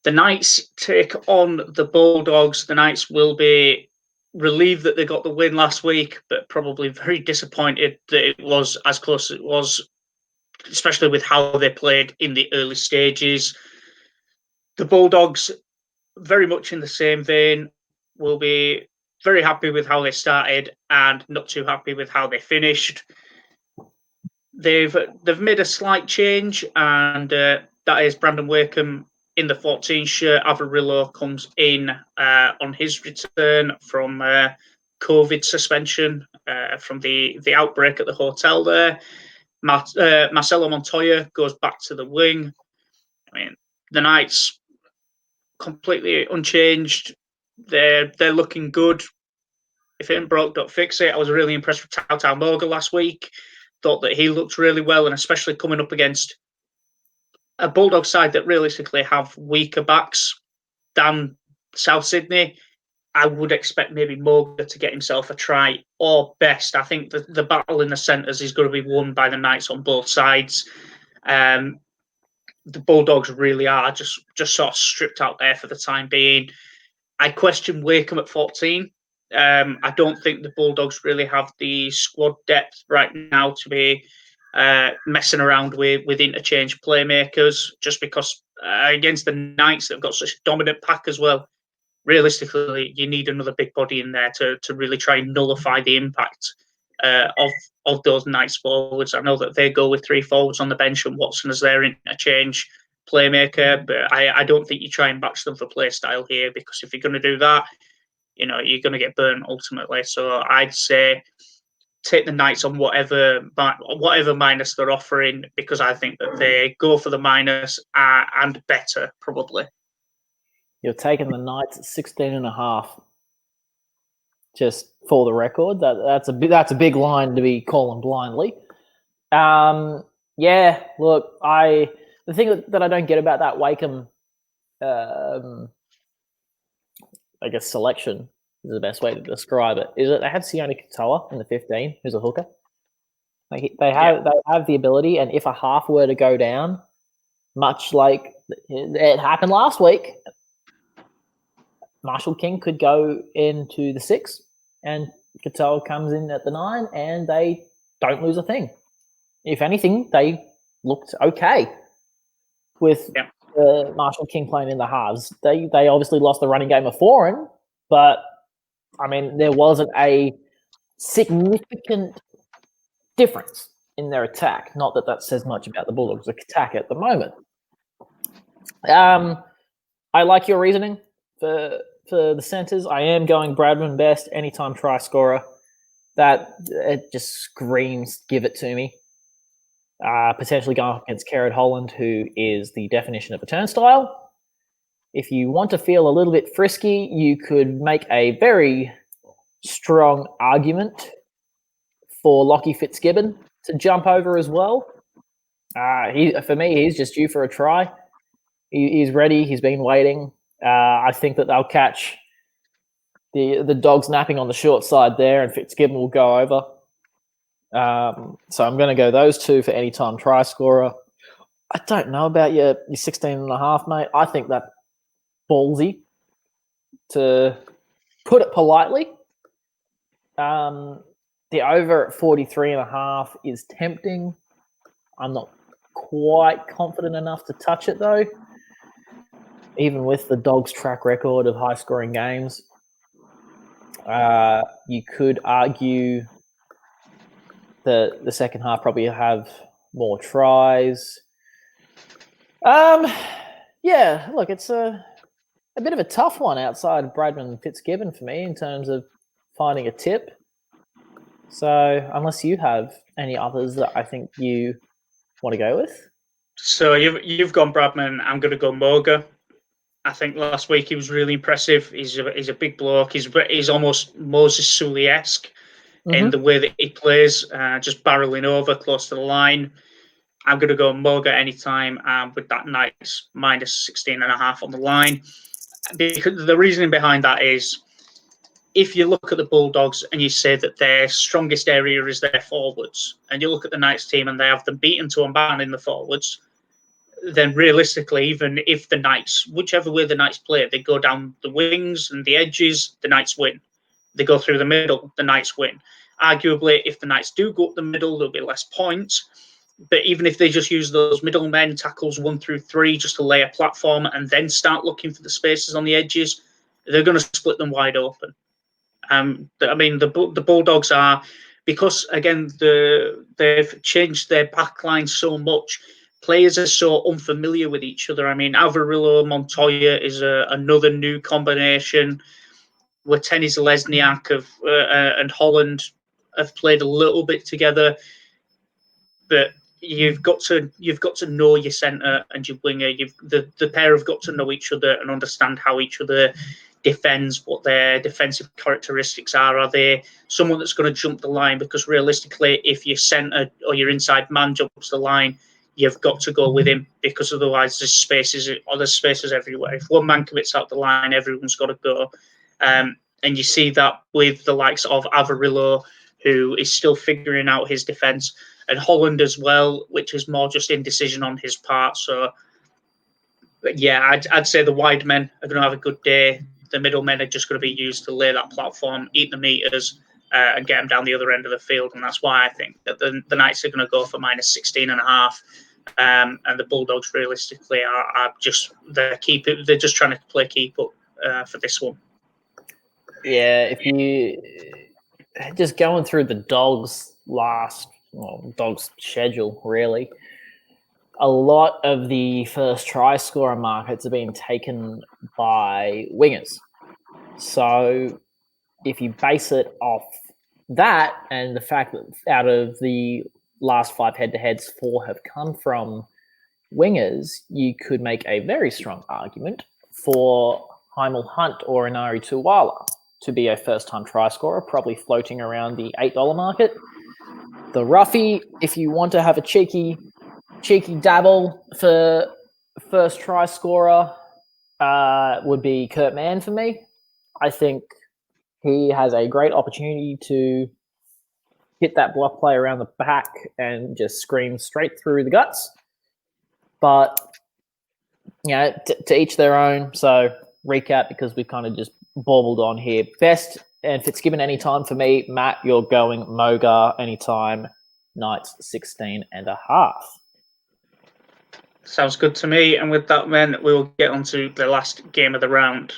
The Knights take on the Bulldogs. The Knights will be relieved that they got the win last week, but probably very disappointed that it was as close as it was, especially with how they played in the early stages. The Bulldogs, very much in the same vein, will be very happy with how they started and not too happy with how they finished. They've made a slight change, and that is Brandon Wakeham in the 14 shirt. Avarillo comes in on his return from COVID suspension from the outbreak at the hotel there. Marcelo Montoya goes back to the wing. I mean, the Knights completely unchanged. They're looking good. If it ain't broke, don't fix it. I was really impressed with Tau Moga last week. Thought that he looked really well, and especially coming up against a Bulldog side that realistically have weaker backs than South Sydney, I would expect maybe Moga to get himself a try or best. I think the battle in the centres is going to be won by the Knights on both sides. The Bulldogs really are just sort of stripped out there for the time being. I question Wakeham at 14. I don't think the Bulldogs really have the squad depth right now to be messing around with interchange playmakers, just because against the Knights, they've got such a dominant pack as well. Realistically, you need another big body in there to really try and nullify the impact of those Knights forwards. I know that they go with 3 forwards on the bench and Watson is their interchange playmaker, but I don't think you try and match them for play style here, because if you're going to do that, you're going to get burnt ultimately. So I'd say take the Knights on whatever minus they're offering, because I think that they go for the minus and better, probably. You're taking the Knights at 16.5. Just for the record, that's a big line to be calling blindly. Yeah, look, the thing that I don't get about that Wakeham, I guess selection is the best way to describe it, is that they have Sione Katoa in the 15, who's a hooker. They have the ability, and if a half were to go down, much like it happened last week, Marshall King could go into the 6, and Katoa comes in at the 9, and they don't lose a thing. If anything, they looked okay with Marshall King playing in the halves. They obviously lost the running game of foreign, but I mean, there wasn't a significant difference in their attack. Not that says much about the Bulldogs' attack at the moment. I like your reasoning for the centres. I am going Bradman best, anytime try scorer. That it just screams, give it to me. Potentially going up against Kerrod Holland, who is the definition of a turnstile. If you want to feel a little bit frisky, you could make a very strong argument for Lockie Fitzgibbon to jump over as well. For me, he's just due for a try. He's ready. He's been waiting. I think that they'll catch the Dogs napping on the short side there, and Fitzgibbon will go over. So I'm going to go those 2 for anytime try scorer. I don't know about your 16.5, mate. I think that ballsy, to put it politely. The over at 43.5 is tempting. I'm not quite confident enough to touch it, though. Even with the Dogs' track record of high-scoring games, you could argue that the second half probably have more tries. Yeah, look, it's a bit of a tough one outside of Bradman and Fitzgibbon for me in terms of finding a tip. So unless you have any others that I think you want to go with. So you've gone Bradman. I'm going to go Moga. I think last week he was really impressive. He's a big bloke. He's almost Moses Sully-esque in the way that he plays, just barreling over close to the line. I'm going to go Moga anytime with that nice minus 16.5 on the line. Because the reasoning behind that is, if you look at the Bulldogs and you say that their strongest area is their forwards, and you look at the Knights team and they have them beaten to a man in the forwards, then realistically, even if the Knights, whichever way the Knights play, they go down the wings and the edges, the Knights win. They go through the middle, the Knights win. Arguably, if the Knights do go up the middle, there'll be less points. But even if they just use those middle men, tackles 1 through 3, just to lay a platform and then start looking for the spaces on the edges, they're going to split them wide open. I mean, the Bulldogs are, because again they've changed their backline so much. Players are so unfamiliar with each other. I mean, Avarillo Montoya is another new combination. Where Tennis Lesniak and Holland have played a little bit together, but you've got to know your centre and your winger. The pair have got to know each other and understand how each other defends, what their defensive characteristics are. Are they someone that's going to jump the line? Because realistically, if your centre or your inside man jumps the line, you've got to go with him, because otherwise there's spaces everywhere. If one man commits out the line, everyone's got to go. And you see that with the likes of Avarillo, who is still figuring out his defence, and Holland as well, which is more just indecision on his part. So, yeah, I'd say the wide men are going to have a good day. The middle men are just going to be used to lay that platform, eat the meters, and get them down the other end of the field. And that's why I think that the Knights are going to go for minus 16.5. And the Bulldogs, realistically, are just they're just trying to play keep up for this one. Yeah, if you just going through the Dogs' schedule, really, a lot of the first try scorer markets have been taken by wingers. So if you base it off that and the fact that out of the last 5 head-to-heads, 4 have come from wingers, you could make a very strong argument for Heimel Hunt or Inari Tuwala to be a first-time try scorer, probably floating around the $8 market. The roughie, if you want to have a cheeky dabble for first try scorer, would be Kurt Mann for me. I think he has a great opportunity to hit that block play around the back and just scream straight through the guts. But, to each their own. So, recap, because we've kind of just baubled on here. Best and Fitzgibbon anytime for me. Matt, you're going Mogar anytime. Knights 16.5. Sounds good to me. And with that, then, we'll get on to the last game of the round.